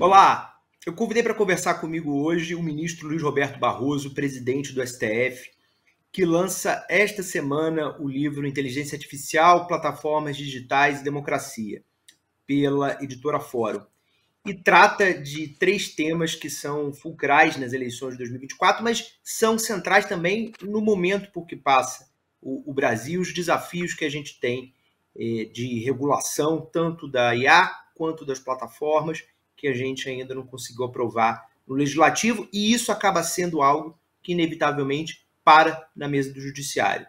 Olá, eu convidei para conversar comigo hoje o ministro Luiz Roberto Barroso, presidente do STF, que lança esta semana o livro Inteligência Artificial, Plataformas Digitais e Democracia, pela editora Fórum. E trata de três temas que são fulcrais nas eleições de 2024, mas são centrais também no momento por que passa o Brasil, os desafios que a gente tem de regulação, tanto da IA quanto das plataformas, que a gente ainda não conseguiu aprovar no Legislativo, e isso acaba sendo algo que, inevitavelmente, para na mesa do Judiciário.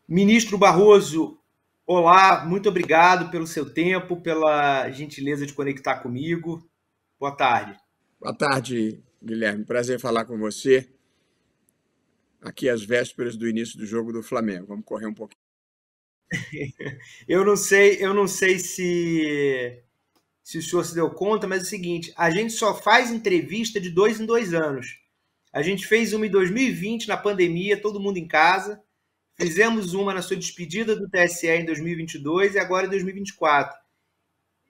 Ministro Barroso, olá, muito obrigado pelo seu tempo, pela gentileza de conectar comigo. Boa tarde. Boa tarde, Guilherme. Prazer falar com você. Aqui às vésperas do início do jogo do Flamengo. Vamos correr um pouquinho. Eu não sei se o senhor se deu conta, mas é o seguinte, a gente só faz entrevista de 2 em 2 anos. A gente fez uma em 2020, na pandemia, todo mundo em casa. Fizemos uma na sua despedida do TSE em 2022 e agora em 2024.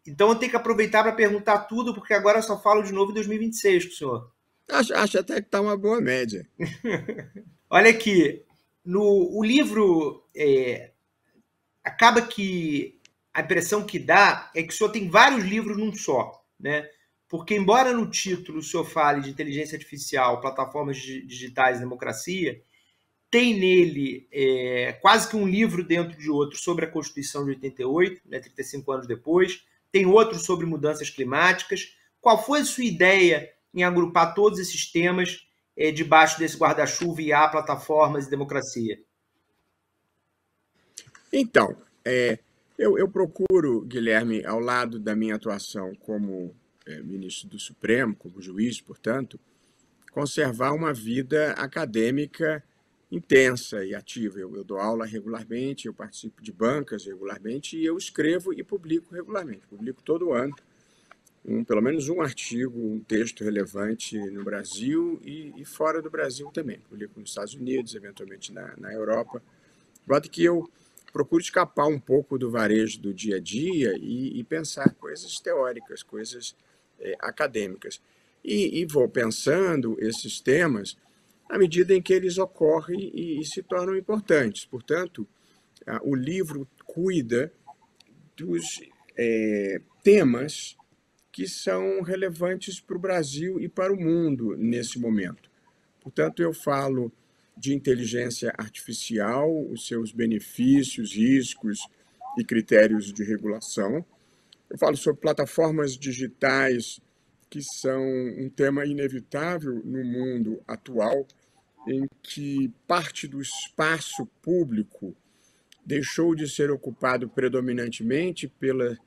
Então eu tenho que aproveitar para perguntar tudo, porque agora eu só falo de novo em 2026 com o senhor. Acho até que está uma boa média. Olha aqui, o livro acaba que a impressão que dá é que o senhor tem vários livros num só, né? Porque embora no título o senhor fale de inteligência artificial, plataformas digitais e democracia, tem nele quase que um livro dentro de outro sobre a Constituição de 88, né, 35 anos depois, tem outro sobre mudanças climáticas. Qual foi a sua ideia em agrupar todos esses temas debaixo desse guarda-chuva IA, plataformas e democracia? Então, eu procuro, Guilherme, ao lado da minha atuação como ministro do Supremo, como juiz, portanto, conservar uma vida acadêmica intensa e ativa. Eu dou aula regularmente, eu participo de bancas regularmente e eu escrevo e publico regularmente. Publico todo ano, pelo menos um artigo, um texto relevante no Brasil e fora do Brasil também. Publico nos Estados Unidos, eventualmente na Europa. De modo que eu procuro escapar um pouco do varejo do dia a dia e pensar coisas teóricas, coisas acadêmicas. E vou pensando esses temas à medida em que eles ocorrem e se tornam importantes. Portanto, o livro cuida dos temas que são relevantes para o Brasil e para o mundo nesse momento. Portanto, eu falo de inteligência artificial, os seus benefícios, riscos e critérios de regulação. Eu falo sobre plataformas digitais, que são um tema inevitável no mundo atual, em que parte do espaço público deixou de ser ocupado predominantemente pelas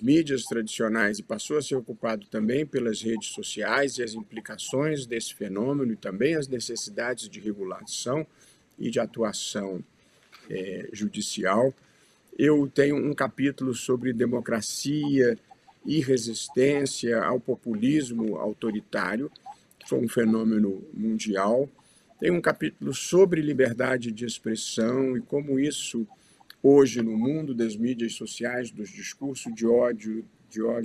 mídias tradicionais e passou a ser ocupado também pelas redes sociais e as implicações desse fenômeno e também as necessidades de regulação e de atuação judicial. Eu tenho um capítulo sobre democracia e resistência ao populismo autoritário, que foi um fenômeno mundial. Tem um capítulo sobre liberdade de expressão e como isso, hoje, no mundo das mídias sociais, dos discursos de ódio,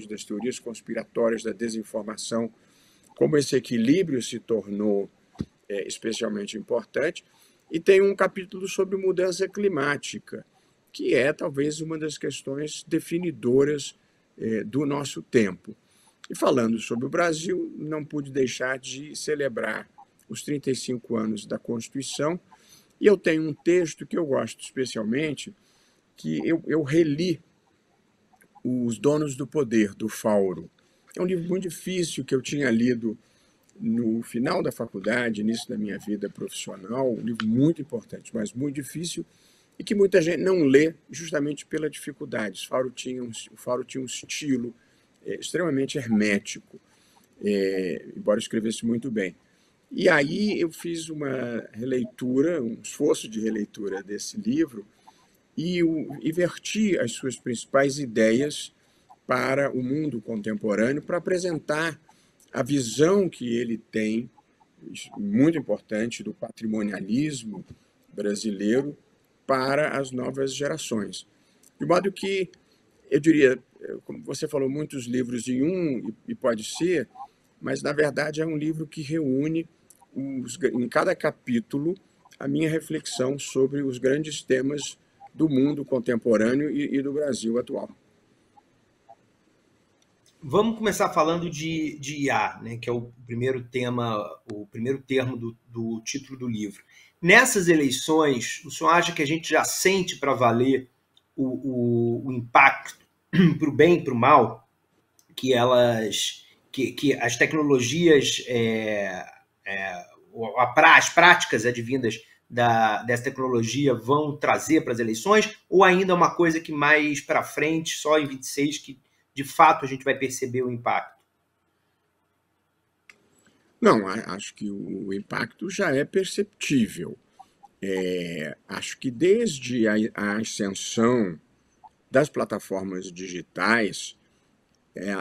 das teorias conspiratórias, da desinformação, como esse equilíbrio se tornou especialmente importante. E tem um capítulo sobre mudança climática, que é talvez uma das questões definidoras do nosso tempo. E falando sobre o Brasil, não pude deixar de celebrar os 35 anos da Constituição, e eu tenho um texto que eu gosto especialmente, que eu reli Os Donos do Poder, do Fauro. É um livro muito difícil que eu tinha lido no final da faculdade, início da minha vida profissional, um livro muito importante, mas muito difícil, e que muita gente não lê justamente pela dificuldade. O Fauro tinha um estilo extremamente hermético, embora escrevesse muito bem. E aí eu fiz uma releitura, um esforço de releitura desse livro e verti as suas principais ideias para o mundo contemporâneo para apresentar a visão que ele tem, muito importante, do patrimonialismo brasileiro para as novas gerações. De modo que, eu diria, como você falou, muitos livros em um, e pode ser, mas na verdade é um livro que reúne em cada capítulo a minha reflexão sobre os grandes temas do mundo contemporâneo e do Brasil atual. Vamos começar falando de IA, né, que é o primeiro termo do título do livro. Nessas eleições, o senhor acha que a gente já sente para valer o impacto para o bem e para o mal que as tecnologias, as práticas advindas dessa tecnologia vão trazer para as eleições, ou ainda é uma coisa que mais para frente, só em 26, que de fato a gente vai perceber o impacto? Não, acho que o impacto já é perceptível. Acho que desde a ascensão das plataformas digitais,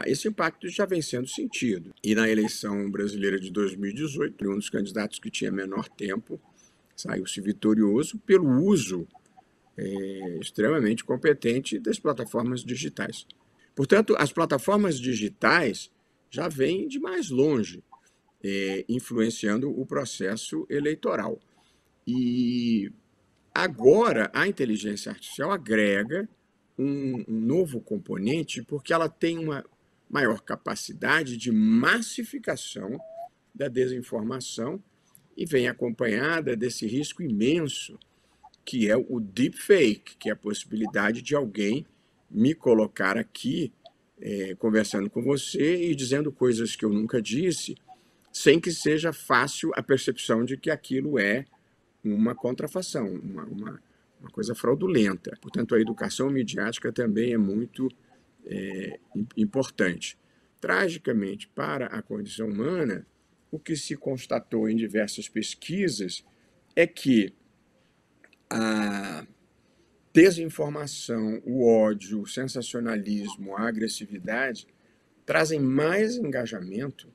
esse impacto já vem sendo sentido. E na eleição brasileira de 2018, um dos candidatos que tinha menor tempo saiu-se vitorioso pelo uso extremamente competente das plataformas digitais. Portanto, as plataformas digitais já vêm de mais longe, influenciando o processo eleitoral. E agora a inteligência artificial agrega um novo componente porque ela tem uma maior capacidade de massificação da desinformação e vem acompanhada desse risco imenso que é o deepfake, que é a possibilidade de alguém me colocar aqui conversando com você e dizendo coisas que eu nunca disse, sem que seja fácil a percepção de que aquilo é uma contrafação, uma coisa fraudulenta. Portanto, a educação midiática também é muito importante. Tragicamente, para a condição humana, o que se constatou em diversas pesquisas é que a desinformação, o ódio, o sensacionalismo, a agressividade trazem mais engajamento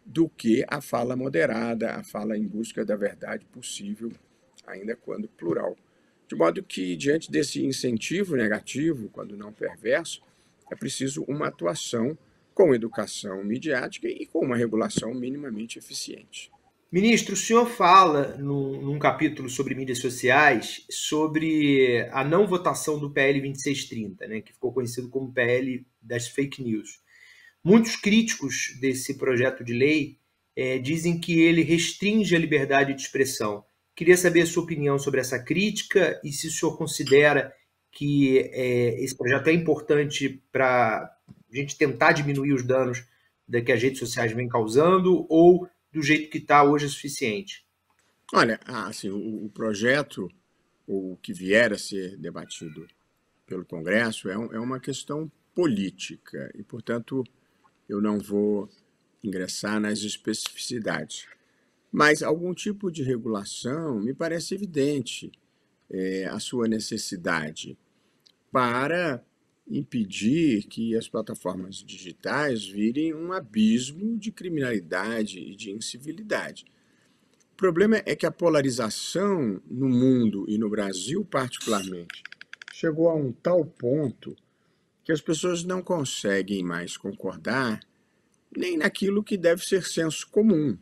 do que a fala moderada, a fala em busca da verdade possível, ainda quando plural. De modo que, diante desse incentivo negativo, quando não perverso, é preciso uma atuação com educação midiática e com uma regulação minimamente eficiente. Ministro, o senhor fala num capítulo sobre mídias sociais sobre a não votação do PL 2630, né, que ficou conhecido como PL das fake news. Muitos críticos desse projeto de lei dizem que ele restringe a liberdade de expressão. Queria saber a sua opinião sobre essa crítica e se o senhor considera que esse projeto é importante para a gente tentar diminuir os danos que as redes sociais vêm causando, ou do jeito que está hoje é suficiente? Olha, assim, o projeto, o que vier a ser debatido pelo Congresso, é uma questão política e, portanto, eu não vou ingressar nas especificidades. Mas algum tipo de regulação me parece evidente a sua necessidade para impedir que as plataformas digitais virem um abismo de criminalidade e de incivilidade. O problema é que a polarização no mundo e no Brasil particularmente chegou a um tal ponto que as pessoas não conseguem mais concordar nem naquilo que deve ser senso comum.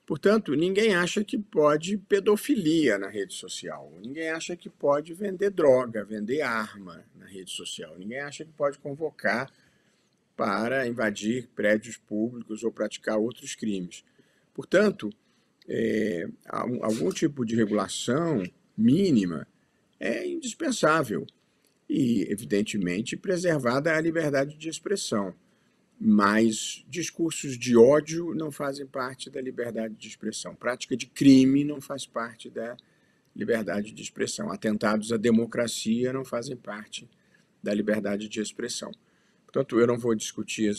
Portanto, ninguém acha que pode pedofilia na rede social, ninguém acha que pode vender droga, vender arma na rede social, ninguém acha que pode convocar para invadir prédios públicos ou praticar outros crimes. Portanto, algum tipo de regulação mínima é indispensável e, evidentemente, preservada a liberdade de expressão. Mas discursos de ódio não fazem parte da liberdade de expressão. Prática de crime não faz parte da liberdade de expressão. Atentados à democracia não fazem parte da liberdade de expressão. Portanto, eu não vou discutir as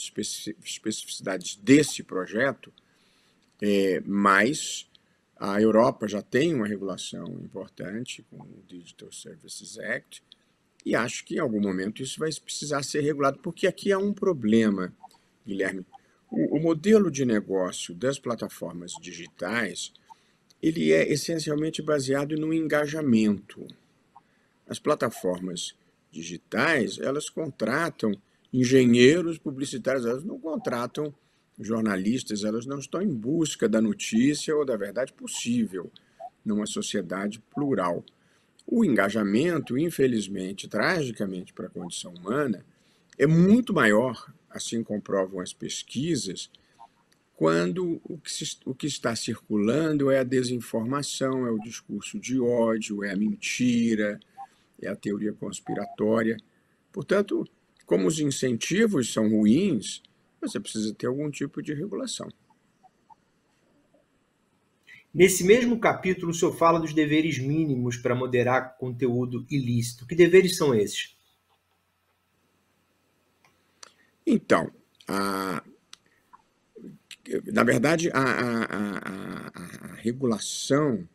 especificidades desse projeto, mas a Europa já tem uma regulação importante com o Digital Services Act e acho que em algum momento isso vai precisar ser regulado, porque aqui há um problema, Guilherme. O modelo de negócio das plataformas digitais, ele é essencialmente baseado no engajamento. As plataformas digitais, elas contratam engenheiros publicitários, elas não contratam jornalistas, elas não estão em busca da notícia ou da verdade possível numa sociedade plural. O engajamento, infelizmente, tragicamente para a condição humana, é muito maior, assim comprovam as pesquisas, quando o que está circulando é a desinformação, é o discurso de ódio, é a mentira, é a teoria conspiratória. Portanto, como os incentivos são ruins, você precisa ter algum tipo de regulação. Nesse mesmo capítulo, o senhor fala dos deveres mínimos para moderar conteúdo ilícito. Que deveres são esses? Então, na verdade, a regulação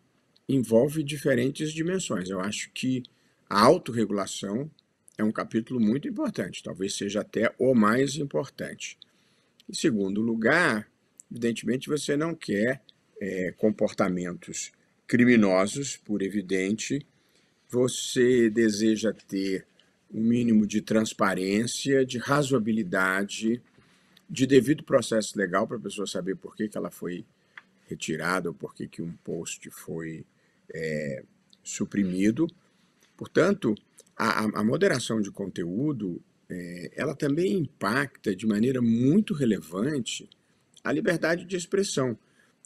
envolve diferentes dimensões. Eu acho que a autorregulação é um capítulo muito importante, talvez seja até o mais importante. Em segundo lugar, evidentemente, você não quer comportamentos criminosos, por evidente. Você deseja ter um mínimo de transparência, de razoabilidade, de devido processo legal para a pessoa saber por que ela foi retirada ou por que um post foi suprimido. Portanto, a moderação de conteúdo ela também impacta de maneira muito relevante a liberdade de expressão.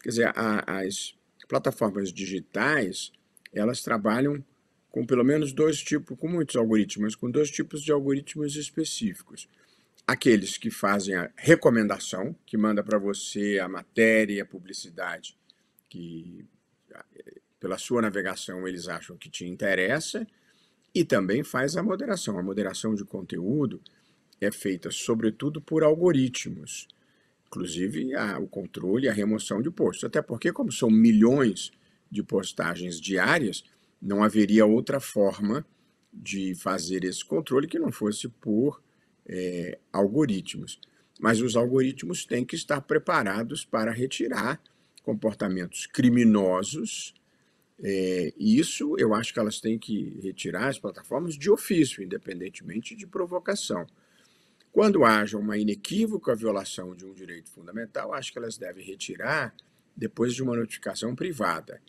Quer dizer, as plataformas digitais, elas trabalham com pelo menos dois tipos, com muitos algoritmos, com dois tipos de algoritmos específicos. Aqueles que fazem a recomendação, que manda para você a matéria e a publicidade que, pela sua navegação, eles acham que te interessa, e também faz a moderação. A moderação de conteúdo é feita, sobretudo, por algoritmos, inclusive o controle e a remoção de posts. Até porque, como são milhões de postagens diárias, não haveria outra forma de fazer esse controle que não fosse por algoritmos. Mas os algoritmos têm que estar preparados para retirar comportamentos criminosos. E isso eu acho que elas têm que retirar as plataformas de ofício, independentemente de provocação. Quando haja uma inequívoca violação de um direito fundamental, acho que elas devem retirar depois de uma notificação privada.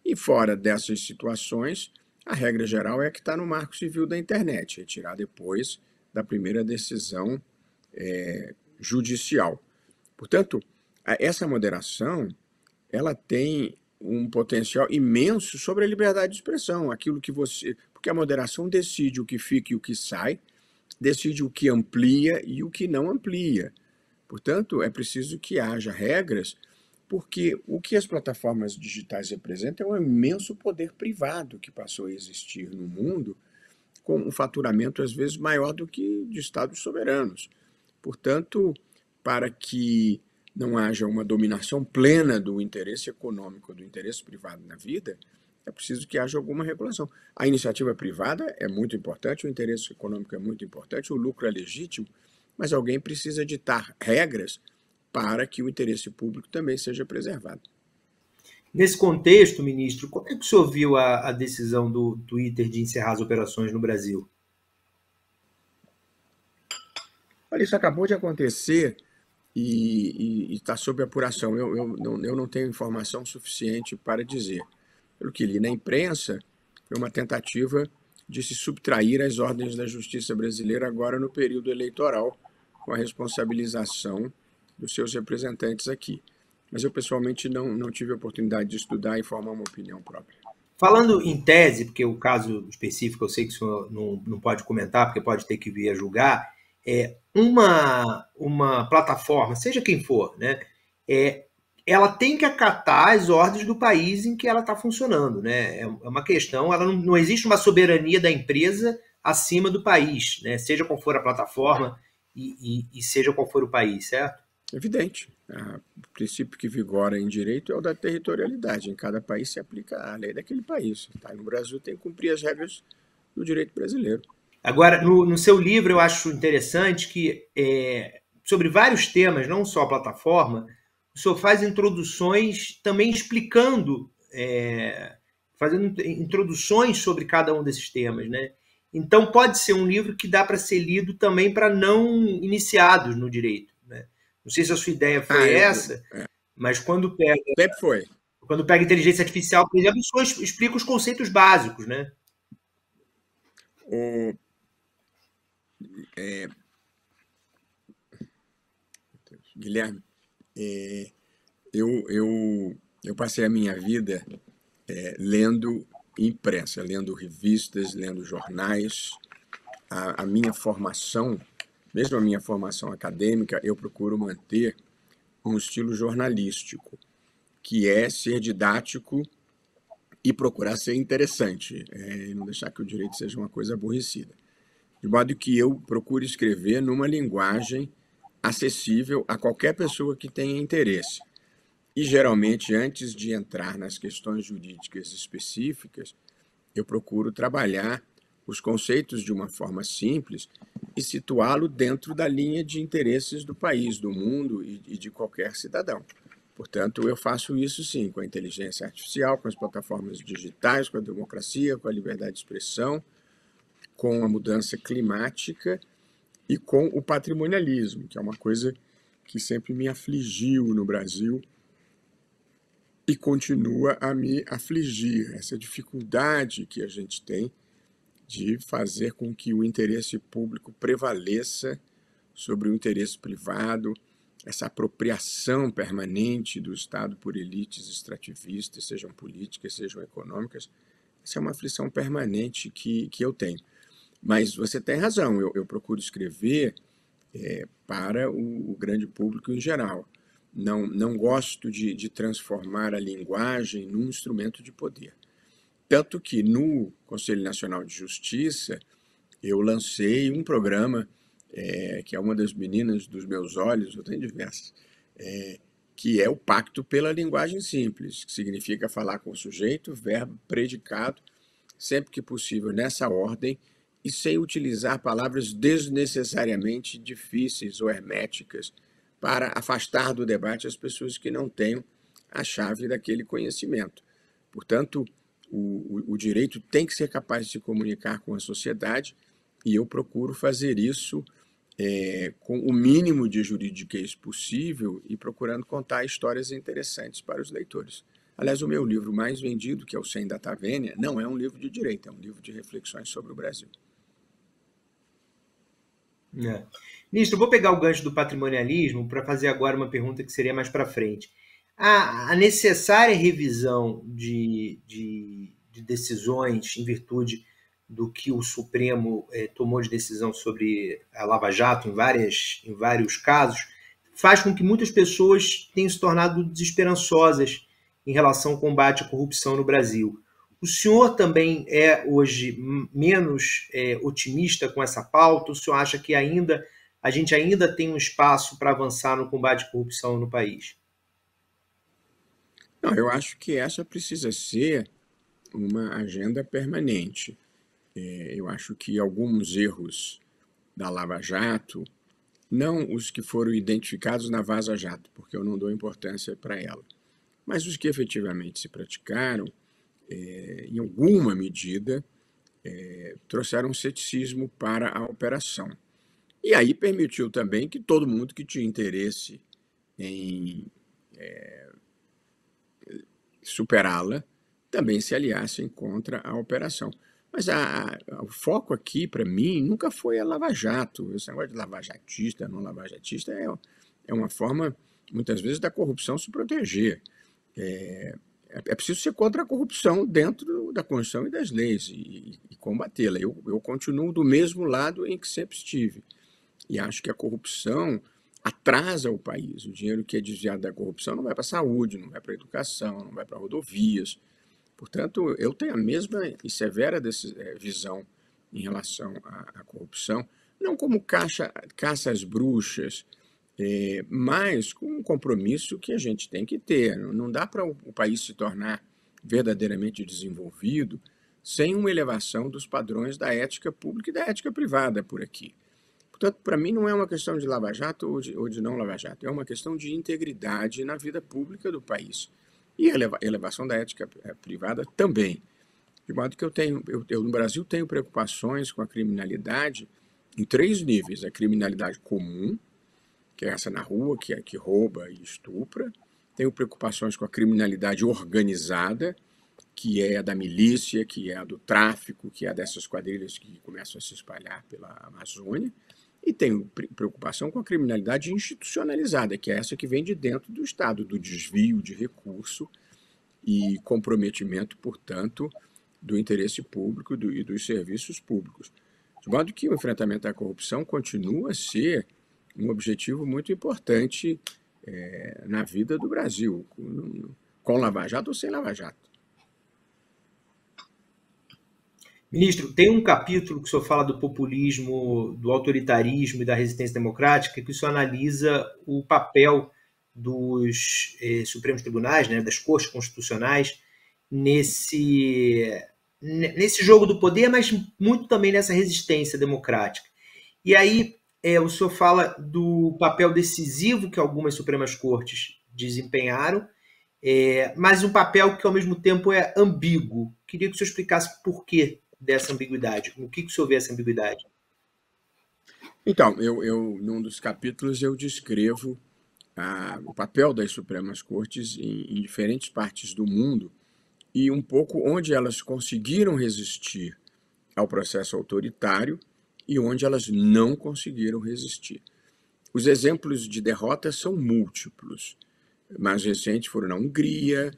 E fora dessas situações, a regra geral é que está no Marco Civil da Internet, retirar depois da primeira decisão judicial. Portanto, essa moderação ela tem um potencial imenso sobre a liberdade de expressão, aquilo que você... Porque a moderação decide o que fica e o que sai, decide o que amplia e o que não amplia. Portanto, é preciso que haja regras, porque o que as plataformas digitais representam é um imenso poder privado que passou a existir no mundo, com um faturamento às vezes maior do que de estados soberanos. Portanto, para que não haja uma dominação plena do interesse econômico, do interesse privado na vida, é preciso que haja alguma regulação. A iniciativa privada é muito importante, o interesse econômico é muito importante, o lucro é legítimo, mas alguém precisa ditar regras para que o interesse público também seja preservado. Nesse contexto, ministro, como é que o senhor viu a decisão do Twitter de encerrar as operações no Brasil? Olha, isso acabou de acontecer e está sob apuração. Eu não tenho informação suficiente para dizer. Pelo que li na imprensa, foi uma tentativa de se subtrair às ordens da justiça brasileira agora no período eleitoral, com a responsabilização dos seus representantes aqui. Mas eu pessoalmente não tive a oportunidade de estudar e formar uma opinião própria. Falando em tese, porque o caso específico eu sei que o senhor não pode comentar, porque pode ter que vir a julgar, uma plataforma, seja quem for, né, ela tem que acatar as ordens do país em que ela está funcionando. Né? É uma questão, ela não existe uma soberania da empresa acima do país, né? Seja qual for a plataforma e seja qual for o país, certo? Evidente. O princípio que vigora em direito é o da territorialidade. Em cada país se aplica a lei daquele país. Tá? No Brasil tem que cumprir as regras do direito brasileiro. Agora, no seu livro, eu acho interessante que, sobre vários temas, não só a plataforma, o senhor faz introduções também explicando, fazendo introduções sobre cada um desses temas, né? Então pode ser um livro que dá para ser lido também para não iniciados no direito, né? Não sei se a sua ideia foi essa, mas sempre foi. quando pega inteligência artificial, por exemplo, só explica os conceitos básicos, né? Guilherme, eu passei a minha vida lendo imprensa, lendo revistas, lendo jornais. A minha formação, mesmo a minha formação acadêmica, eu procuro manter um estilo jornalístico, que é ser didático e procurar ser interessante, e não deixar que o direito seja uma coisa aborrecida. De modo que eu procuro escrever numa linguagem acessível a qualquer pessoa que tenha interesse. E, geralmente, antes de entrar nas questões jurídicas específicas, eu procuro trabalhar os conceitos de uma forma simples e situá-lo dentro da linha de interesses do país, do mundo e de qualquer cidadão. Portanto, eu faço isso sim, com a inteligência artificial, com as plataformas digitais, com a democracia, com a liberdade de expressão, com a mudança climática e com o patrimonialismo, que é uma coisa que sempre me afligiu no Brasil e continua a me afligir. Essa dificuldade que a gente tem de fazer com que o interesse público prevaleça sobre o interesse privado, essa apropriação permanente do Estado por elites extrativistas, sejam políticas, sejam econômicas. Essa é uma aflição permanente que eu tenho. Mas você tem razão, eu procuro escrever para o grande público em geral. Não gosto de transformar a linguagem num instrumento de poder. Tanto que no Conselho Nacional de Justiça eu lancei um programa, que é uma das meninas dos meus olhos, eu tenho diversas, que é o Pacto pela Linguagem Simples, que significa falar com o sujeito, verbo, predicado, sempre que possível nessa ordem, e sem utilizar palavras desnecessariamente difíceis ou herméticas para afastar do debate as pessoas que não tenham a chave daquele conhecimento. Portanto, o direito tem que ser capaz de se comunicar com a sociedade e eu procuro fazer isso com o mínimo de juridiquês possível e procurando contar histórias interessantes para os leitores. Aliás, o meu livro mais vendido, que é o Sem Data Vênia, não é um livro de direito, é um livro de reflexões sobre o Brasil. Ministro, eu vou pegar o gancho do patrimonialismo para fazer agora uma pergunta que seria mais para frente. A necessária revisão de decisões em virtude do que o Supremo tomou de decisão sobre a Lava Jato em vários casos, faz com que muitas pessoas tenham se tornado desesperançosas em relação ao combate à corrupção no Brasil. O senhor também é hoje menos otimista com essa pauta? O senhor acha que a gente ainda tem um espaço para avançar no combate à corrupção no país? Não, eu acho que essa precisa ser uma agenda permanente. Eu acho que alguns erros da Lava Jato, não os que foram identificados na Vaza Jato, porque eu não dou importância para ela, mas os que efetivamente se praticaram, em alguma medida, trouxeram ceticismo para a operação. E aí permitiu também que todo mundo que tinha interesse em superá-la também se aliassem contra a operação. Mas o foco aqui, para mim, nunca foi a Lava Jato. Esse negócio de lavajatista, não lavajatista, é uma forma, muitas vezes, da corrupção se proteger. É preciso ser contra a corrupção dentro da Constituição e das leis e combatê-la. Eu continuo do mesmo lado em que sempre estive. E acho que a corrupção atrasa o país. O dinheiro que é desviado da corrupção não vai para a saúde, não vai para a educação, não vai para rodovias. Portanto, eu tenho a mesma e severa visão em relação à corrupção, não como caça às bruxas, mas com um compromisso que a gente tem que ter. Não dá para o país se tornar verdadeiramente desenvolvido sem uma elevação dos padrões da ética pública e da ética privada por aqui. Portanto, para mim não é uma questão de lava-jato ou de não lava-jato, é uma questão de integridade na vida pública do país. E a elevação da ética privada também. De modo que eu no Brasil tenho preocupações com a criminalidade em 3 níveis: a criminalidade comum, que é essa na rua, que é que rouba e estupra. Tenho preocupações com a criminalidade organizada, que é a da milícia, que é a do tráfico, que é a dessas quadrilhas que começam a se espalhar pela Amazônia. E tenho preocupação com a criminalidade institucionalizada, que é essa que vem de dentro do Estado, do desvio de recurso e comprometimento, portanto, do interesse público e dos serviços públicos. De modo que o enfrentamento à corrupção continua a ser um objetivo muito importante na vida do Brasil, com Lava Jato ou sem Lava Jato. Ministro, tem um capítulo que o senhor fala do populismo, do autoritarismo e da resistência democrática, que o senhor analisa o papel dos Supremos Tribunais, né, das Cortes Constitucionais, nesse jogo do poder, mas muito também nessa resistência democrática. E aí o senhor fala do papel decisivo que algumas Supremas Cortes desempenharam, mas um papel que ao mesmo tempo é ambíguo. Queria que o senhor explicasse por quê dessa ambiguidade. No que o senhor vê essa ambiguidade? Então, num dos capítulos eu descrevo o papel das Supremas Cortes em diferentes partes do mundo e um pouco onde elas conseguiram resistir ao processo autoritário e onde elas não conseguiram resistir. Os exemplos de derrota são múltiplos. Mais recentes foram na Hungria,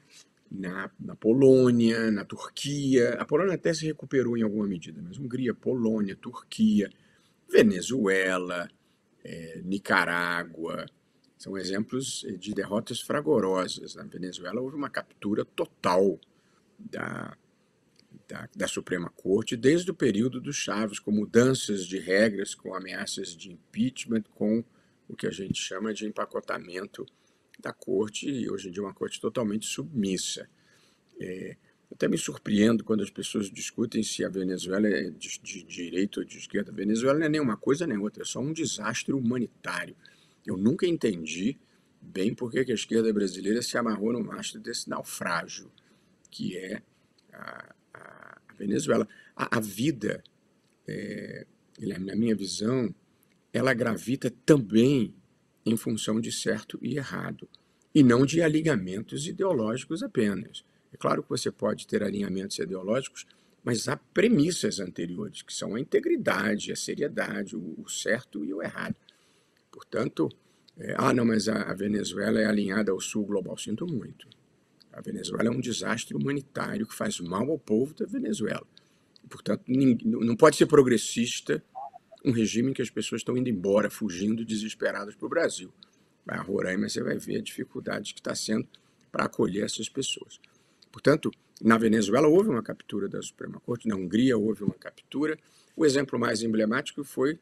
na Polônia, na Turquia. A Polônia até se recuperou em alguma medida, mas Hungria, Polônia, Turquia, Venezuela, Nicarágua, são exemplos de derrotas fragorosas. Na Venezuela houve uma captura total da Suprema Corte desde o período do Chávez, com mudanças de regras, com ameaças de impeachment, com o que a gente chama de empacotamento da corte, e hoje em dia uma corte totalmente submissa. Até me surpreendo quando as pessoas discutem se a Venezuela é de direita ou de esquerda. A Venezuela não é nem uma coisa nem outra, é só um desastre humanitário. Eu nunca entendi bem por que a esquerda brasileira se amarrou no mastro desse naufrágio, que é a Venezuela. A vida, na minha visão, ela gravita também em função de certo e errado, e não de alinhamentos ideológicos apenas. É claro que você pode ter alinhamentos ideológicos, mas há premissas anteriores, que são a integridade, a seriedade, o certo e o errado. Portanto, não, mas a Venezuela é alinhada ao sul global. Sinto muito. A Venezuela é um desastre humanitário que faz mal ao povo da Venezuela. Portanto, não pode ser progressista um regime em que as pessoas estão indo embora, fugindo, desesperadas para o Brasil. Vai a Roraima, você vai ver a dificuldade que está sendo para acolher essas pessoas. Portanto, na Venezuela houve uma captura da Suprema Corte, na Hungria houve uma captura. O exemplo mais emblemático foi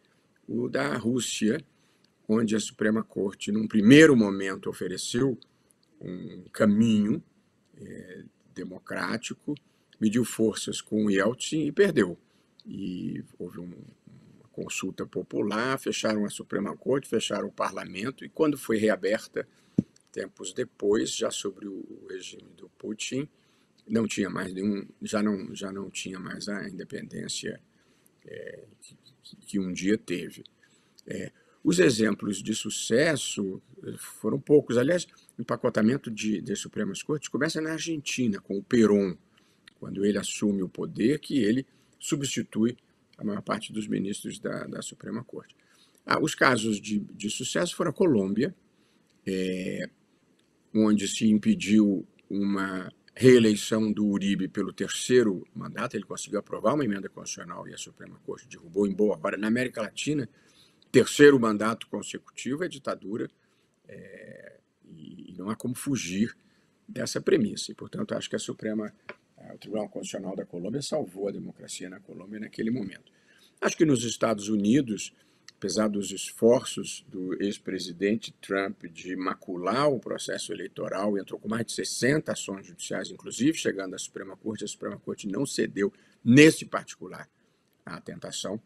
o da Rússia, onde a Suprema Corte, num primeiro momento, ofereceu um caminho democrático, mediu forças com o Yeltsin e perdeu. E houve uma consulta popular, fecharam a Suprema Corte, fecharam o parlamento, e quando foi reaberta, tempos depois, já sobre o regime do Putin, não tinha mais já não tinha mais a independência que um dia teve. Os exemplos de sucesso foram poucos. Aliás, o empacotamento das Supremas Cortes começa na Argentina, com o Perón, quando ele assume o poder, que ele substitui a maior parte dos ministros da Suprema Corte. Os casos de sucesso foram a Colômbia, onde se impediu uma reeleição do Uribe pelo 3º mandato. Ele conseguiu aprovar uma emenda constitucional e a Suprema Corte derrubou em boa hora. Na América Latina, 3º mandato consecutivo é ditadura, e não há como fugir dessa premissa. E, portanto, acho que o Tribunal Constitucional da Colômbia salvou a democracia na Colômbia naquele momento. Acho que nos Estados Unidos, apesar dos esforços do ex-presidente Trump de macular o processo eleitoral, entrou com mais de 60 ações judiciais, inclusive chegando à Suprema Corte, a Suprema Corte não cedeu, nesse particular, à tentação.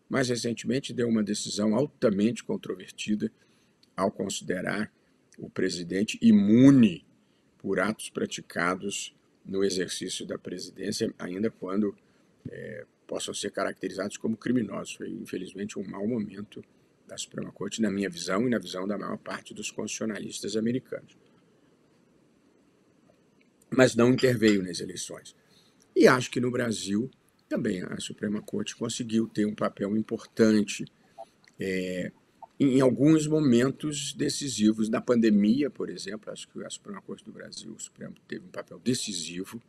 Mais recentemente, deu uma decisão altamente controvertida ao considerar o presidente imune por atos praticados no exercício da presidência, ainda quando possam ser caracterizados como criminosos. Foi, infelizmente, um mau momento da Suprema Corte, na minha visão e na visão da maior parte dos constitucionalistas americanos. Mas não interveio nas eleições. E acho que no Brasil também a Suprema Corte conseguiu ter um papel importante em alguns momentos decisivos. Na pandemia, por exemplo, acho que a Suprema Corte do Brasil, o Supremo, teve um papel decisivo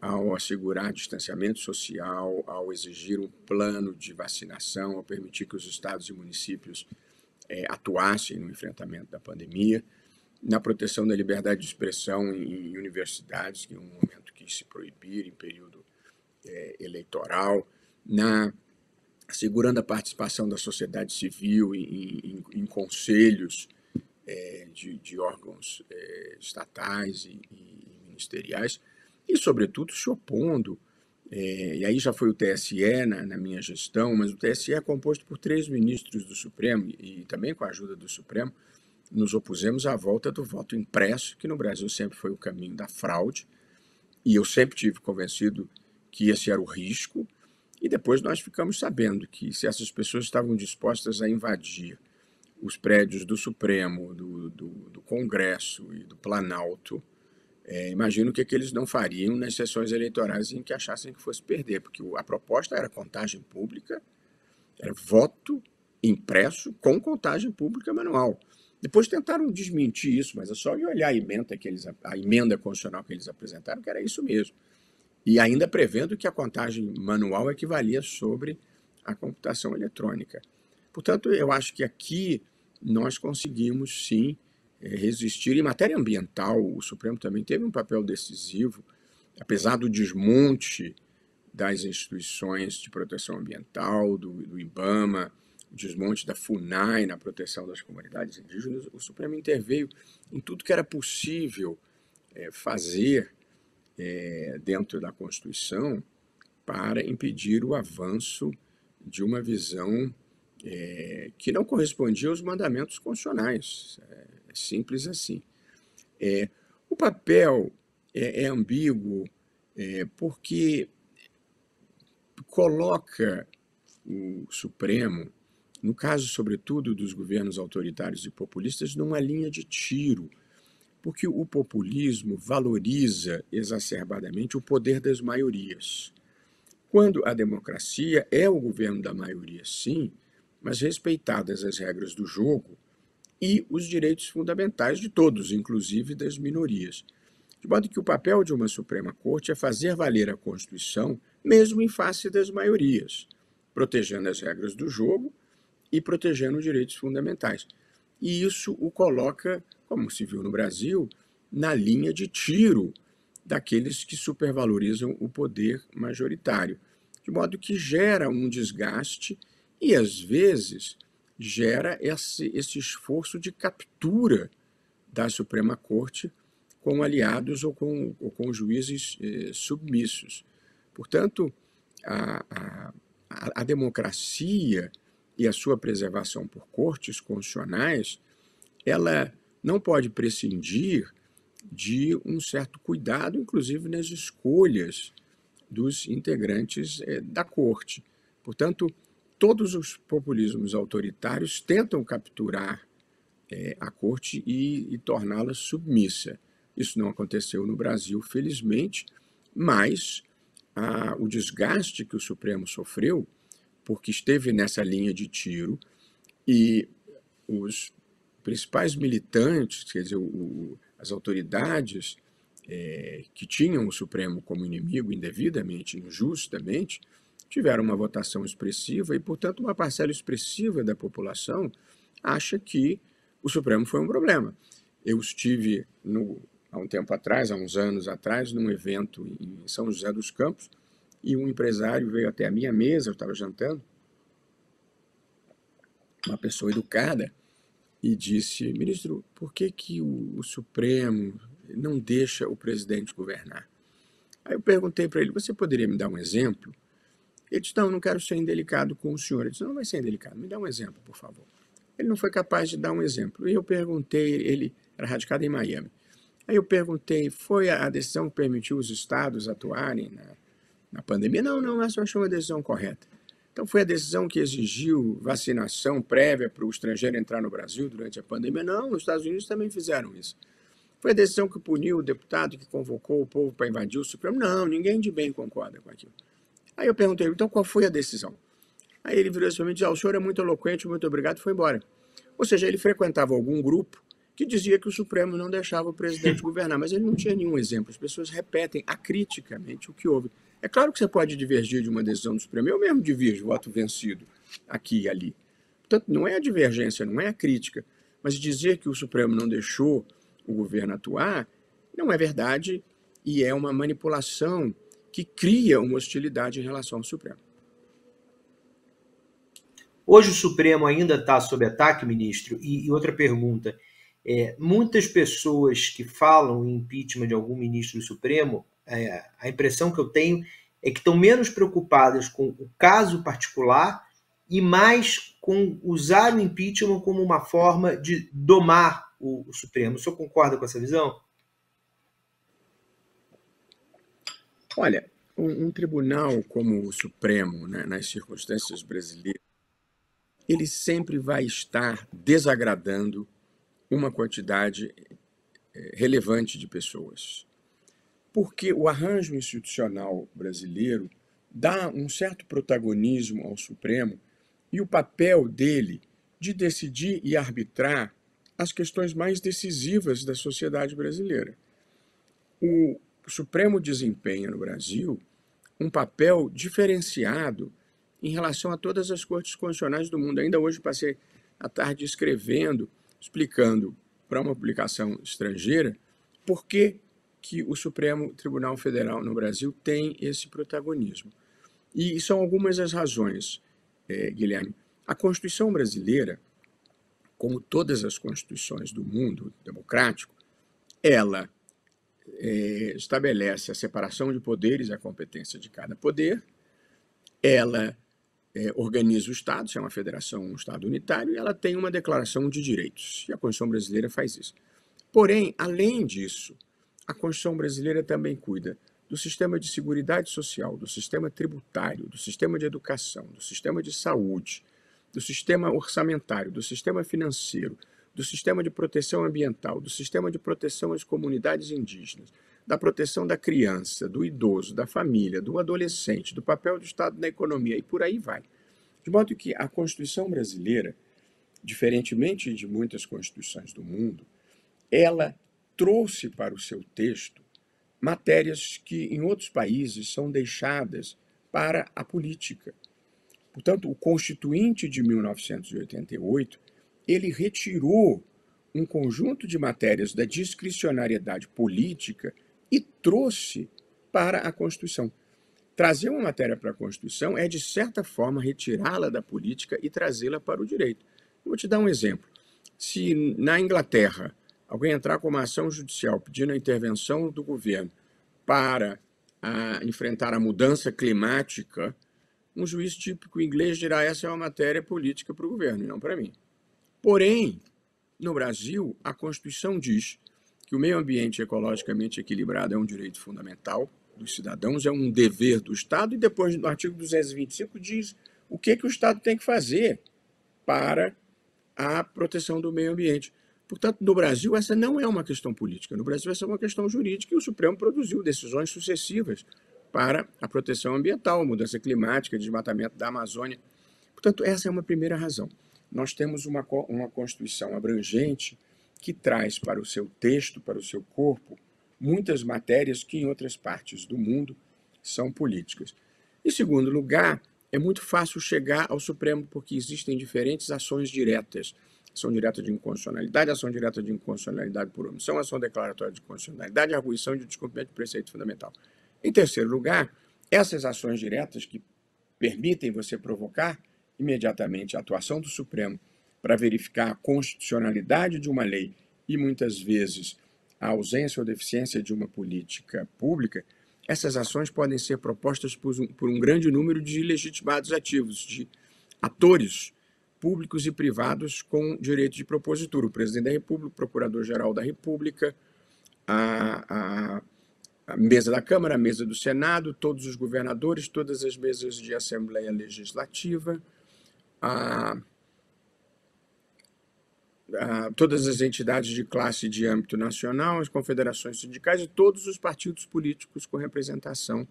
ao assegurar distanciamento social, ao exigir um plano de vacinação, ao permitir que os estados e municípios atuassem no enfrentamento da pandemia, na proteção da liberdade de expressão em universidades, que é um momento que se proibir em período eleitoral, assegurando a participação da sociedade civil em conselhos de órgãos estatais e ministeriais, e, sobretudo, se opondo, e aí já foi o TSE na minha gestão, mas o TSE é composto por 3 ministros do Supremo, e também com a ajuda do Supremo, nos opusemos à volta do voto impresso, que no Brasil sempre foi o caminho da fraude, e eu sempre tive convencido que esse era o risco, e depois nós ficamos sabendo que se essas pessoas estavam dispostas a invadir os prédios do Supremo, do Congresso e do Planalto, imagino que eles não fariam nas sessões eleitorais em que achassem que fosse perder, porque a proposta era contagem pública, era voto impresso com contagem pública manual. Depois tentaram desmentir isso, mas é só olhar a emenda constitucional que eles apresentaram, que era isso mesmo. E ainda prevendo que a contagem manual equivalia sobre a computação eletrônica. Portanto, eu acho que aqui nós conseguimos, sim, resistir. Em matéria ambiental, o Supremo também teve um papel decisivo, apesar do desmonte das instituições de proteção ambiental, do IBAMA, o desmonte da FUNAI na proteção das comunidades indígenas. O Supremo interveio em tudo que era possível fazer dentro da Constituição para impedir o avanço de uma visão que não correspondia aos mandamentos constitucionais. É simples assim. O papel é ambíguo porque coloca o Supremo, no caso, sobretudo, dos governos autoritários e populistas, numa linha de tiro, porque o populismo valoriza exacerbadamente o poder das maiorias. Quando a democracia é o governo da maioria, sim, mas respeitadas as regras do jogo e os direitos fundamentais de todos, inclusive das minorias. De modo que o papel de uma Suprema Corte é fazer valer a Constituição, mesmo em face das maiorias, protegendo as regras do jogo e protegendo os direitos fundamentais. E isso o coloca, como se viu no Brasil, na linha de tiro daqueles que supervalorizam o poder majoritário, de modo que gera um desgaste e, às vezes, gera esse esforço de captura da Suprema Corte com aliados ou com juízes submissos. Portanto, a democracia e a sua preservação por cortes constitucionais, ela não pode prescindir de um certo cuidado, inclusive nas escolhas dos integrantes da corte. Portanto, todos os populismos autoritários tentam capturar a corte e torná-la submissa. Isso não aconteceu no Brasil, felizmente, mas o desgaste que o Supremo sofreu, porque esteve nessa linha de tiro, e os principais militantes, quer dizer, as autoridades que tinham o Supremo como inimigo indevidamente, injustamente, tiveram uma votação expressiva e, portanto, uma parcela expressiva da população acha que o Supremo foi um problema. Eu estive, há um tempo atrás, há uns anos atrás, num evento em São José dos Campos, e um empresário veio até a minha mesa, eu estava jantando, uma pessoa educada, e disse: ministro, por que o Supremo não deixa o presidente governar? Aí eu perguntei para ele: você poderia me dar um exemplo? Ele disse: não quero ser indelicado com o senhor. Ele disse: não vai ser indelicado, me dá um exemplo, por favor. Ele não foi capaz de dar um exemplo. E eu perguntei, ele era radicado em Miami. Aí eu perguntei, foi a decisão que permitiu os estados atuarem na pandemia? Não, não, essa eu achei uma decisão correta. Então foi a decisão que exigiu vacinação prévia para o estrangeiro entrar no Brasil durante a pandemia? Não, os Estados Unidos também fizeram isso. Foi a decisão que puniu o deputado que convocou o povo para invadir o Supremo? Não, ninguém de bem concorda com aquilo. Aí eu perguntei, então qual foi a decisão? Aí ele virou assim e disse, o senhor é muito eloquente, muito obrigado, e foi embora. Ou seja, ele frequentava algum grupo que dizia que o Supremo não deixava o presidente governar, mas ele não tinha nenhum exemplo. As pessoas repetem acriticamente o que houve. É claro que você pode divergir de uma decisão do Supremo. Eu mesmo divirjo, voto vencido aqui e ali. Portanto, não é a divergência, não é a crítica. Mas dizer que o Supremo não deixou o governo atuar não é verdade e é uma manipulação que cria uma hostilidade em relação ao Supremo. Hoje o Supremo ainda está sob ataque, ministro? E outra pergunta, muitas pessoas que falam em impeachment de algum ministro do Supremo, a impressão que eu tenho é que estão menos preocupadas com o caso particular e mais com usar o impeachment como uma forma de domar o Supremo. O senhor concorda com essa visão? Olha, um tribunal como o Supremo, né, nas circunstâncias brasileiras, ele sempre vai estar desagradando uma quantidade relevante de pessoas. Porque o arranjo institucional brasileiro dá um certo protagonismo ao Supremo e o papel dele de decidir e arbitrar as questões mais decisivas da sociedade brasileira. O Supremo desempenha no Brasil um papel diferenciado em relação a todas as cortes constitucionais do mundo. Ainda hoje passei a tarde escrevendo, explicando para uma publicação estrangeira por que o Supremo Tribunal Federal no Brasil tem esse protagonismo. E são algumas as razões, Guilherme. A Constituição brasileira, como todas as constituições do mundo democrático, ela estabelece a separação de poderes e a competência de cada poder, ela organiza o Estado, se é uma federação, um Estado unitário, e ela tem uma declaração de direitos. E a Constituição brasileira faz isso. Porém, além disso, a Constituição brasileira também cuida do sistema de seguridade social, do sistema tributário, do sistema de educação, do sistema de saúde, do sistema orçamentário, do sistema financeiro, do sistema de proteção ambiental, do sistema de proteção às comunidades indígenas, da proteção da criança, do idoso, da família, do adolescente, do papel do Estado na economia e por aí vai. De modo que a Constituição brasileira, diferentemente de muitas constituições do mundo, ela trouxe para o seu texto matérias que em outros países são deixadas para a política. Portanto, o Constituinte de 1988, ele retirou um conjunto de matérias da discricionariedade política e trouxe para a Constituição. Trazer uma matéria para a Constituição é, de certa forma, retirá-la da política e trazê-la para o direito. Eu vou te dar um exemplo. Se na Inglaterra alguém entrar com uma ação judicial pedindo a intervenção do governo para enfrentar a mudança climática, um juiz típico inglês dirá: essa é uma matéria política para o governo e não para mim. Porém, no Brasil, a Constituição diz que o meio ambiente ecologicamente equilibrado é um direito fundamental dos cidadãos, é um dever do Estado, e depois, no artigo 225, diz o que o Estado tem que fazer para a proteção do meio ambiente. Portanto, no Brasil, essa não é uma questão política. No Brasil, essa é uma questão jurídica, e o Supremo produziu decisões sucessivas para a proteção ambiental, mudança climática, desmatamento da Amazônia. Portanto, essa é uma primeira razão. Nós temos uma Constituição abrangente que traz para o seu texto, para o seu corpo, muitas matérias que em outras partes do mundo são políticas. Em segundo lugar, é muito fácil chegar ao Supremo porque existem diferentes ações diretas. Ação direta de inconstitucionalidade, ação direta de inconstitucionalidade por omissão, ação declaratória de constitucionalidade, arguição de descumprimento de preceito fundamental. Em terceiro lugar, essas ações diretas que permitem você provocar imediatamente a atuação do Supremo para verificar a constitucionalidade de uma lei e, muitas vezes, a ausência ou deficiência de uma política pública, essas ações podem ser propostas por um grande número de legitimados ativos, de atores públicos e privados com direito de propositura. O presidente da República, o procurador-geral da República, a mesa da Câmara, a mesa do Senado, todos os governadores, todas as mesas de Assembleia Legislativa, todas as entidades de classe de âmbito nacional, as confederações sindicais e todos os partidos políticos com representação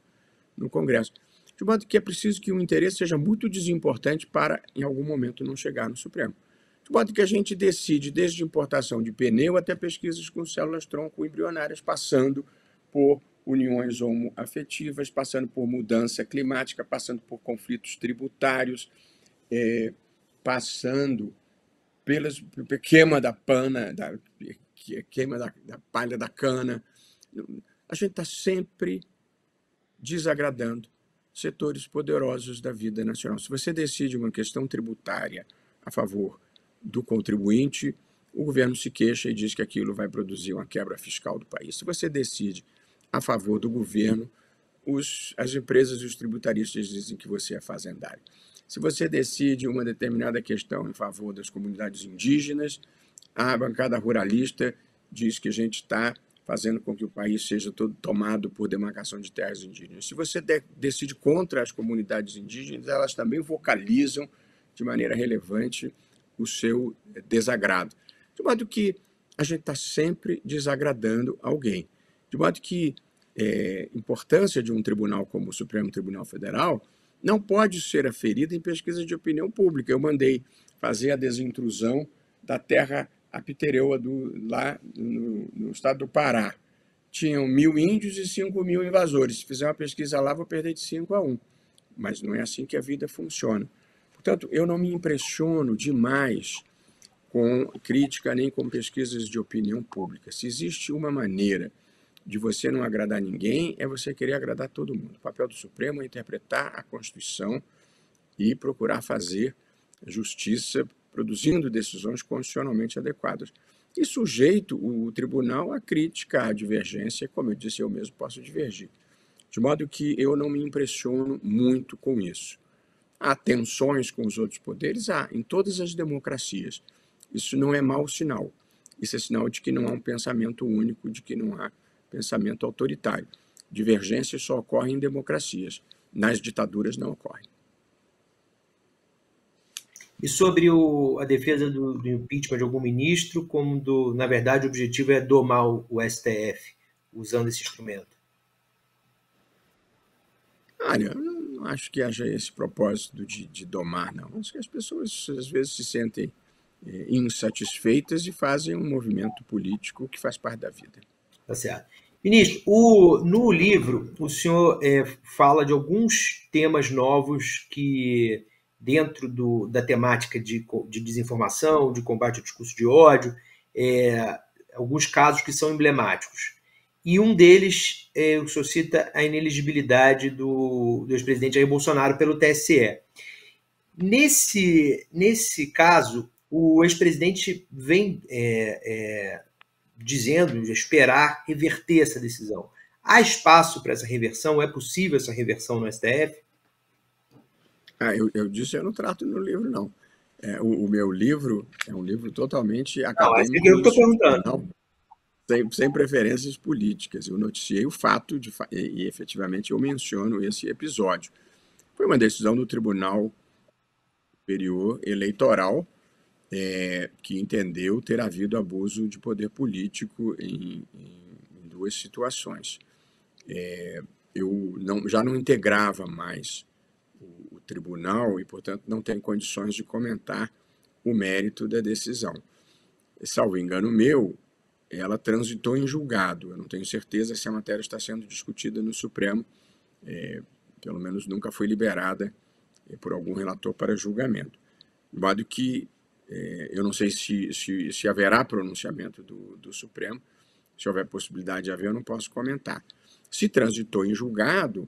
no Congresso. De modo que é preciso que o interesse seja muito desimportante para, em algum momento, não chegar no Supremo. De modo que a gente decide desde importação de pneu até pesquisas com células-tronco embrionárias, passando por uniões homoafetivas, passando por mudança climática, passando por conflitos tributários, passando pela queima da palha da cana. A gente está sempre desagradando setores poderosos da vida nacional. Se você decide uma questão tributária a favor do contribuinte, o governo se queixa e diz que aquilo vai produzir uma quebra fiscal do país. Se você decide a favor do governo, as empresas e os tributaristas dizem que você é fazendário. Se você decide uma determinada questão em favor das comunidades indígenas, a bancada ruralista diz que a gente está fazendo com que o país seja todo tomado por demarcação de terras indígenas. Se você decide contra as comunidades indígenas, elas também vocalizam de maneira relevante o seu desagrado. De modo que a gente está sempre desagradando alguém. De modo que a importância de um tribunal como o Supremo Tribunal Federal não pode ser aferida em pesquisa de opinião pública. Eu mandei fazer a desintrusão da terra apitereua lá no estado do Pará. Tinham 1.000 índios e 5.000 invasores. Se fizer uma pesquisa lá, vou perder de 5-1. Mas não é assim que a vida funciona. Portanto, eu não me impressiono demais com crítica nem com pesquisas de opinião pública. Se existe uma maneira de você não agradar ninguém, é você querer agradar todo mundo. O papel do Supremo é interpretar a Constituição e procurar fazer justiça, produzindo decisões constitucionalmente adequadas. E sujeito o tribunal à crítica, à divergência, como eu disse, eu mesmo posso divergir. De modo que eu não me impressiono muito com isso. Há tensões com os outros poderes? Há, em todas as democracias. Isso não é mau sinal. Isso é sinal de que não há um pensamento único, de que não há pensamento autoritário. Divergências só ocorrem em democracias. Nas ditaduras não ocorrem. E sobre a defesa do impeachment de algum ministro, como na verdade o objetivo é domar o STF, usando esse instrumento? Olha, eu não acho que haja esse propósito de domar, não. Acho que as pessoas às vezes se sentem insatisfeitas e fazem um movimento político que faz parte da vida. Tá certo. Ministro, no livro o senhor fala de alguns temas novos que, dentro da temática de desinformação, de combate ao discurso de ódio, alguns casos que são emblemáticos. E um deles, o senhor cita a inelegibilidade do ex-presidente Jair Bolsonaro pelo TSE. Nesse caso, o ex-presidente vem dizendo, esperar reverter essa decisão. Há espaço para essa reversão? É possível essa reversão no STF? Eu disse, eu não trato no livro, não. O meu livro é um livro totalmente acadêmico. Não, é que eu estou perguntando. Sem preferências políticas. Eu noticiei o fato e efetivamente eu menciono esse episódio. Foi uma decisão do Tribunal Superior Eleitoral que entendeu ter havido abuso de poder político em duas situações. Eu já não integrava mais o tribunal e, portanto, não tenho condições de comentar o mérito da decisão. Salvo engano meu, ela transitou em julgado. Eu não tenho certeza se a matéria está sendo discutida no Supremo. Pelo menos nunca foi liberada por algum relator para julgamento. De modo que eu não sei se haverá pronunciamento do Supremo. Se houver possibilidade de haver, eu não posso comentar. Se transitou em julgado,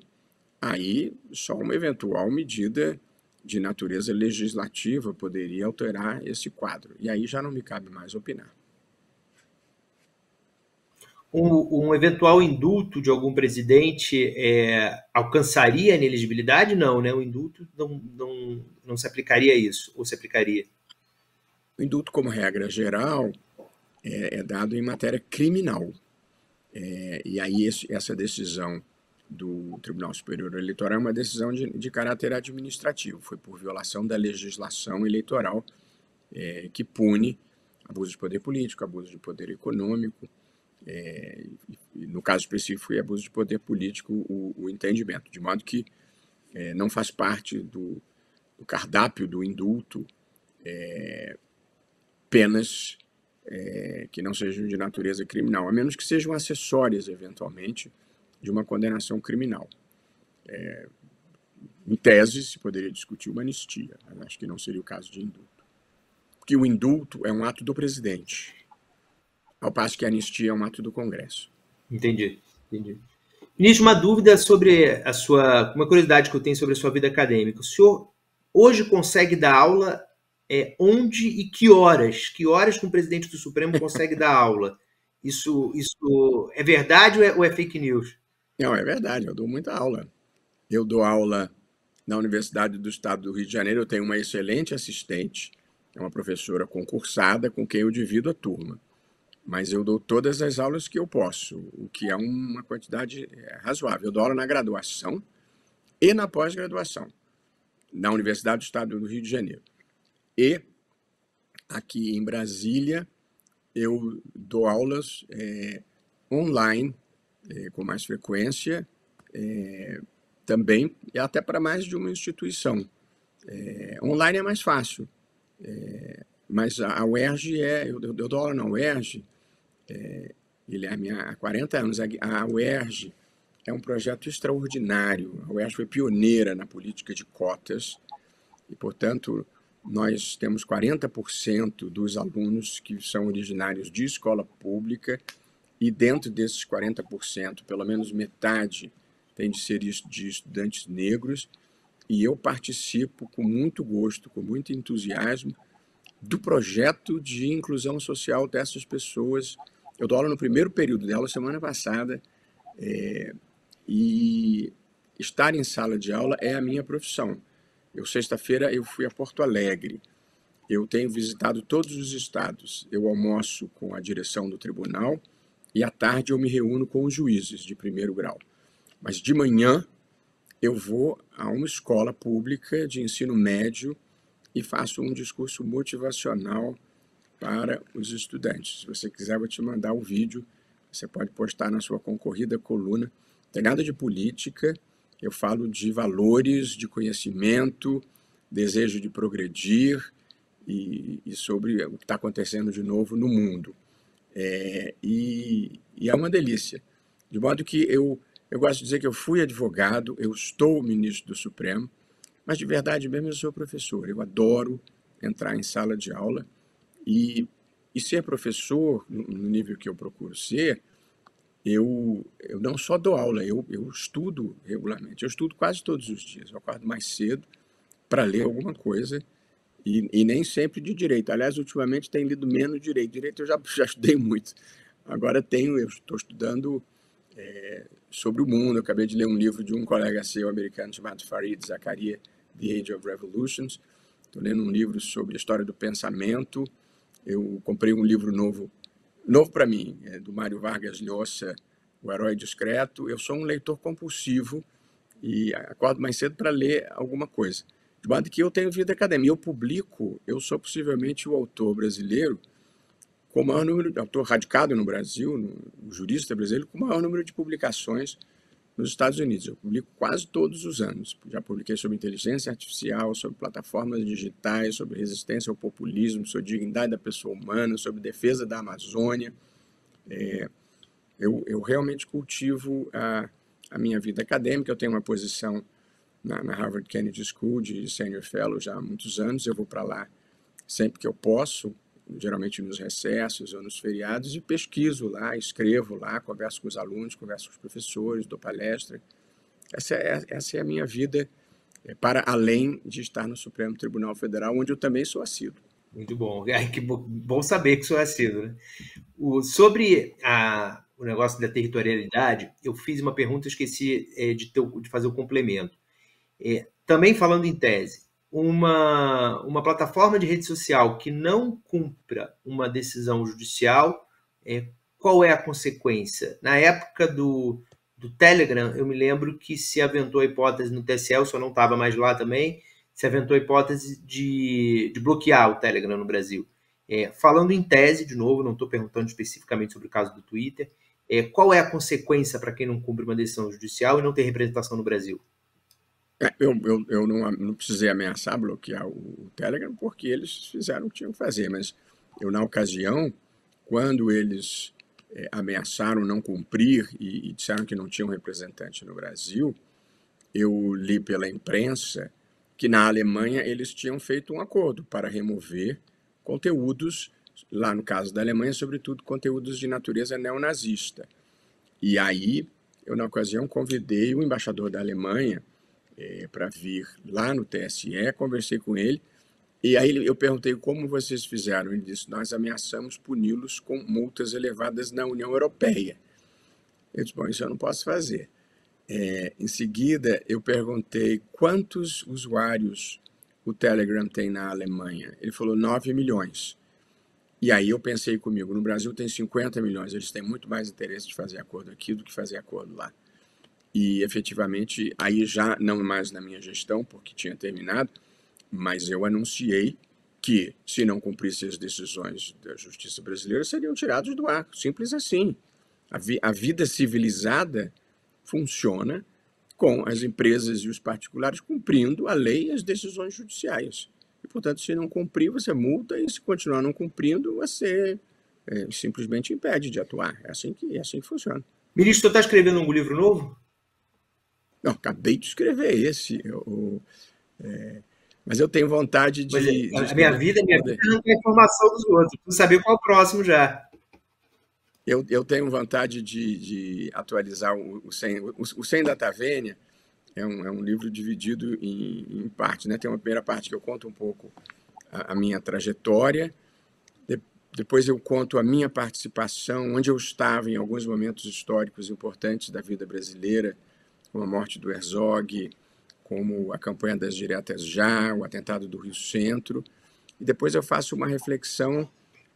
aí só uma eventual medida de natureza legislativa poderia alterar esse quadro. E aí já não me cabe mais opinar. Um eventual indulto de algum presidente alcançaria a inelegibilidade? Não, né? O indulto não se aplicaria a isso, ou se aplicaria? O indulto, como regra geral, é dado em matéria criminal. E aí essa decisão do Tribunal Superior Eleitoral é uma decisão de caráter administrativo, foi por violação da legislação eleitoral que pune abuso de poder político, abuso de poder econômico, no caso específico foi abuso de poder político o entendimento, de modo que não faz parte do cardápio do indulto penas que não sejam de natureza criminal, a menos que sejam acessórias, eventualmente, de uma condenação criminal. Em tese, se poderia discutir uma anistia, mas acho que não seria o caso de indulto. Porque o indulto é um ato do presidente, ao passo que a anistia é um ato do Congresso. Entendi. Ministro, uma dúvida sobre uma curiosidade que eu tenho sobre a sua vida acadêmica. O senhor hoje consegue dar aula onde e que horas? Que horas que um presidente do Supremo consegue dar aula? Isso é verdade ou é fake news? Não, é verdade, eu dou muita aula. Eu dou aula na Universidade do Estado do Rio de Janeiro, eu tenho uma excelente assistente, é uma professora concursada com quem eu divido a turma. Mas eu dou todas as aulas que eu posso, o que é uma quantidade razoável. Eu dou aula na graduação e na pós-graduação, na Universidade do Estado do Rio de Janeiro. E aqui em Brasília, eu dou aulas online com mais frequência, também, e até para mais de uma instituição. Online é mais fácil, mas a UERJ eu dou aula na UERJ, Guilherme, há 40 anos. A UERJ é um projeto extraordinário. A UERJ foi pioneira na política de cotas e, portanto, nós temos 40% dos alunos que são originários de escola pública e dentro desses 40%, pelo menos metade tem de ser de estudantes negros, e eu participo com muito gosto, com muito entusiasmo, do projeto de inclusão social dessas pessoas. Eu dou aula no primeiro período dela, semana passada, e estar em sala de aula é a minha profissão. Sexta-feira, eu fui a Porto Alegre. Eu tenho visitado todos os estados. Eu almoço com a direção do tribunal e à tarde eu me reúno com os juízes de primeiro grau. Mas de manhã eu vou a uma escola pública de ensino médio e faço um discurso motivacional para os estudantes. Se você quiser, eu vou te mandar o vídeo. Você pode postar na sua concorrida coluna. Não tem nada de política. Eu falo de valores, de conhecimento, desejo de progredir e sobre o que está acontecendo de novo no mundo. E é uma delícia. De modo que eu gosto de dizer que eu fui advogado, eu estou ministro do Supremo, mas de verdade mesmo eu sou professor. Eu adoro entrar em sala de aula e ser professor, no nível que eu procuro ser, eu não só dou aula, eu estudo regularmente. Eu estudo quase todos os dias. Eu acordo mais cedo para ler alguma coisa e nem sempre de direito. Aliás, ultimamente tenho lido menos direito. Direito eu já estudei muito. Agora eu estou estudando sobre o mundo. Eu acabei de ler um livro de um colega seu americano chamado Fareed Zakaria, The Age of Revolutions. Estou lendo um livro sobre a história do pensamento. Eu comprei um livro novo para mim, do Mário Vargas Llosa, O Herói Discreto. Eu sou um leitor compulsivo e acordo mais cedo para ler alguma coisa. De modo que eu tenho vida acadêmica. Eu sou possivelmente o autor brasileiro com o maior número, autor radicado no Brasil, o jurista brasileiro, com o maior número de publicações nos Estados Unidos. Eu publico quase todos os anos. Já publiquei sobre inteligência artificial, sobre plataformas digitais, sobre resistência ao populismo, sobre dignidade da pessoa humana, sobre defesa da Amazônia. Eu realmente cultivo a minha vida acadêmica. Eu tenho uma posição na Harvard Kennedy School de Senior Fellow já há muitos anos. Eu vou para lá sempre que eu posso, geralmente nos recessos ou nos feriados, e pesquiso lá, escrevo lá, converso com os alunos, converso com os professores, dou palestra. Essa é a minha vida, para além de estar no Supremo Tribunal Federal, onde eu também sou assíduo. Muito bom. Que bom saber que sou assíduo, né? Sobre o negócio da territorialidade, eu fiz uma pergunta e esqueci de fazer o complemento. Também falando em tese, uma plataforma de rede social que não cumpra uma decisão judicial, qual é a consequência? Na época do Telegram, eu me lembro que se aventou a hipótese no TSE, eu só não estava mais lá também, se aventou a hipótese de bloquear o Telegram no Brasil. Falando em tese, de novo, não estou perguntando especificamente sobre o caso do Twitter, qual é a consequência para quem não cumpre uma decisão judicial e não tem representação no Brasil? Eu não precisei ameaçar bloquear o Telegram porque eles fizeram o que tinham que fazer, mas eu, na ocasião, quando eles ameaçaram não cumprir e disseram que não tinham representante no Brasil, eu li pela imprensa que na Alemanha eles tinham feito um acordo para remover conteúdos, lá no caso da Alemanha, sobretudo conteúdos de natureza neonazista. E aí, eu, na ocasião, convidei o embaixador da Alemanha para vir lá no TSE, conversei com ele, e aí eu perguntei como vocês fizeram. Ele disse, nós ameaçamos puni-los com multas elevadas na União Europeia. Eu disse, bom, isso eu não posso fazer. Em seguida, eu perguntei quantos usuários o Telegram tem na Alemanha. Ele falou 9 milhões. E aí eu pensei comigo, no Brasil tem 50 milhões, eles têm muito mais interesse de fazer acordo aqui do que fazer acordo lá. E efetivamente, aí já não mais na minha gestão, porque tinha terminado, mas eu anunciei que, se não cumprisse as decisões da justiça brasileira, seriam tirados do ar. Simples assim. A vida civilizada funciona com as empresas e os particulares cumprindo a lei e as decisões judiciais. E, portanto, se não cumprir, você multa, e se continuar não cumprindo, você simplesmente impede de atuar. É assim que funciona. Ministro, você está escrevendo um livro novo? Não, acabei de escrever esse. Mas eu tenho vontade de a minha vida é arrancar informação dos outros. Preciso saber qual é o próximo já. Eu tenho vontade de atualizar o 100 da Tavênia. É um livro dividido em partes, né? Tem uma primeira parte que eu conto um pouco a minha trajetória. Depois eu conto a minha participação, onde eu estava em alguns momentos históricos importantes da vida brasileira, como a morte do Herzog, como a campanha das diretas já, o atentado do Rio Centro. E depois eu faço uma reflexão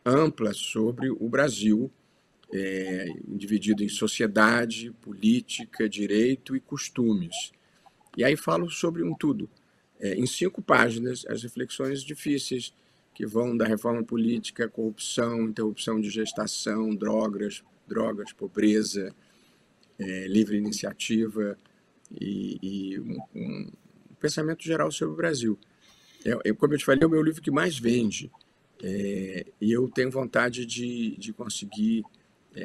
ampla sobre o Brasil, dividido em sociedade, política, direito e costumes. E aí falo sobre um tudo. Em 5 páginas, as reflexões difíceis, que vão da reforma política, corrupção, interrupção de gestação, drogas, pobreza, livre iniciativa e um pensamento geral sobre o Brasil. Como eu te falei, é o meu livro que mais vende. E eu tenho vontade de conseguir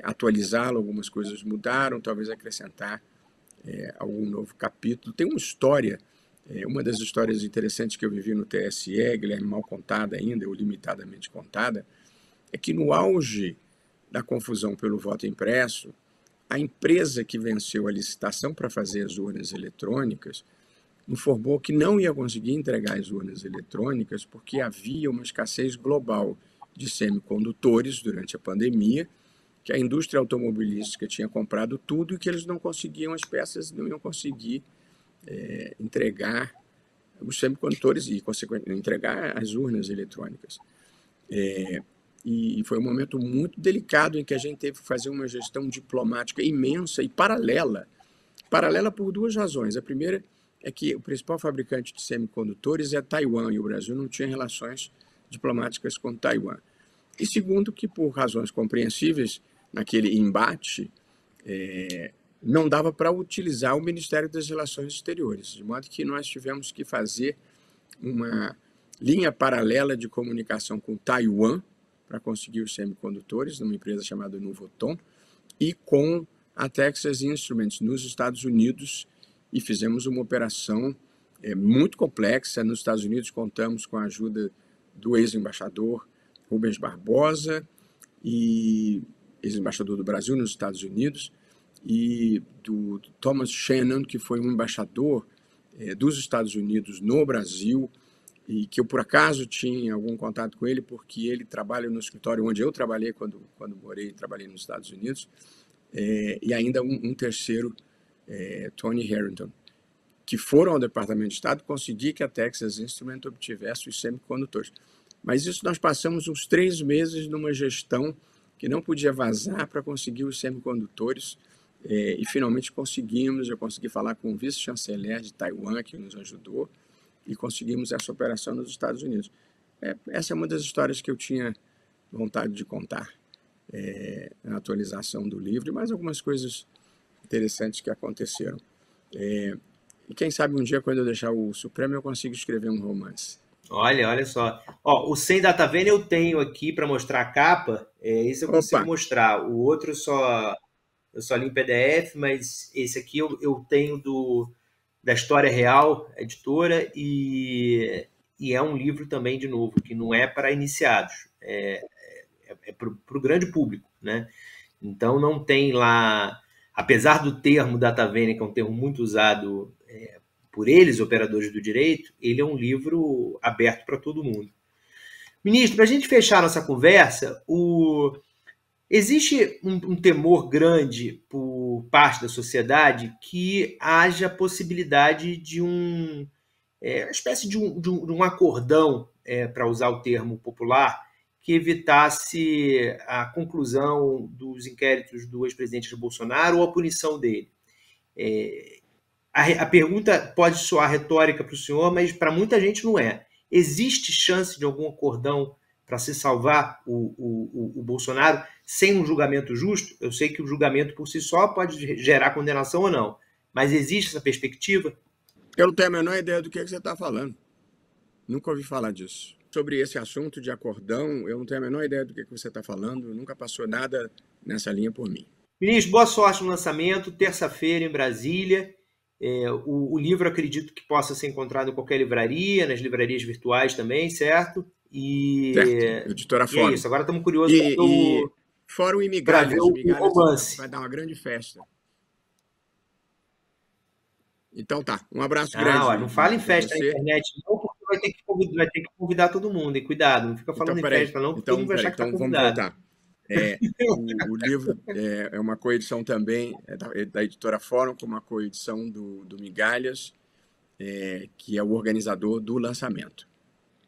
atualizá-lo. Algumas coisas mudaram, talvez acrescentar algum novo capítulo. Tem uma história, uma das histórias interessantes que eu vivi no TSE, Guilherme, mal contada ainda, ou limitadamente contada, é que no auge da confusão pelo voto impresso, a empresa que venceu a licitação para fazer as urnas eletrônicas informou que não ia conseguir entregar as urnas eletrônicas porque havia uma escassez global de semicondutores durante a pandemia, que a indústria automobilística tinha comprado tudo e que eles não conseguiam as peças, não iam conseguir entregar os semicondutores e, consequentemente, entregar as urnas eletrônicas. E foi um momento muito delicado em que a gente teve que fazer uma gestão diplomática imensa e paralela por 2 razões. A primeira é que o principal fabricante de semicondutores é Taiwan, e o Brasil não tinha relações diplomáticas com Taiwan. E segundo, que por razões compreensíveis, naquele embate, não dava para utilizar o Ministério das Relações Exteriores, de modo que nós tivemos que fazer uma linha paralela de comunicação com Taiwan para conseguir os semicondutores, numa empresa chamada Nuvoton, e com a Texas Instruments nos Estados Unidos, e fizemos uma operação muito complexa. Nos Estados Unidos contamos com a ajuda do ex-embaixador Rubens Barbosa, e ex-embaixador do Brasil nos Estados Unidos, e do Thomas Shannon, que foi um embaixador dos Estados Unidos no Brasil, e que eu, por acaso, tinha algum contato com ele, porque ele trabalha no escritório onde eu trabalhei quando morei e trabalhei nos Estados Unidos, e ainda um terceiro, Tony Harrington, que foram ao Departamento de Estado conseguir que a Texas Instruments obtivesse os semicondutores. Mas isso nós passamos uns 3 meses numa gestão que não podia vazar para conseguir os semicondutores. E finalmente conseguimos. Eu consegui falar com o vice-chanceler de Taiwan, que nos ajudou, e conseguimos essa operação nos Estados Unidos. Essa é uma das histórias que eu tinha vontade de contar na atualização do livro, e mais algumas coisas interessantes que aconteceram. E quem sabe um dia, quando eu deixar o Supremo, eu consigo escrever um romance. Olha só. Ó, o Sem Data Vênia eu tenho aqui para mostrar a capa. Esse eu consigo mostrar. O outro eu só li em PDF, mas esse aqui eu tenho da História Real, editora, e é um livro também, de novo, que não é para iniciados, é para o grande público, né? Então não tem lá, apesar do termo Data Vênia, que é um termo muito usado por eles, operadores do direito, ele é um livro aberto para todo mundo. Ministro, para a gente fechar nossa conversa, existe um temor grande por parte da sociedade que haja possibilidade de uma espécie de um acordão, para usar o termo popular, que evitasse a conclusão dos inquéritos do ex-presidente Bolsonaro ou a punição dele. A pergunta pode soar retórica para o senhor, mas para muita gente não é. Existe chance de algum acordão para se salvar o Bolsonaro sem um julgamento justo? Eu sei que o julgamento por si só pode gerar condenação ou não, mas existe essa perspectiva? Eu não tenho a menor ideia do que você está falando. Nunca ouvi falar disso. Sobre esse assunto de acordão, eu não tenho a menor ideia do que você está falando. Nunca passou nada nessa linha por mim. Ministro, boa sorte no lançamento, terça-feira em Brasília. O livro, acredito que possa ser encontrado em qualquer livraria, nas livrarias virtuais também, certo? Certo, editora Fórum. É isso, agora estamos curiosos Fórum e Migalhas. O romance. Vai dar uma grande festa. Então tá, um abraço grande. Não fala em festa na internet, não, porque vai ter que convidar todo mundo. E cuidado, não fica falando em festa, não, porque todo mundo vai achar que está convidado. Vamos voltar. O livro é uma coedição também da editora Fórum, com uma coedição do Migalhas, que é o organizador do lançamento.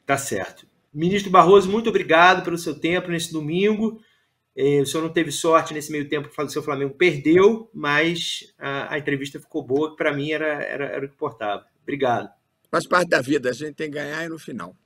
Tá certo. Ministro Barroso, muito obrigado pelo seu tempo nesse domingo. O senhor não teve sorte nesse meio tempo que o seu Flamengo perdeu, mas a entrevista ficou boa, que para mim era o que importava. Obrigado. Faz parte da vida, a gente tem que ganhar no final.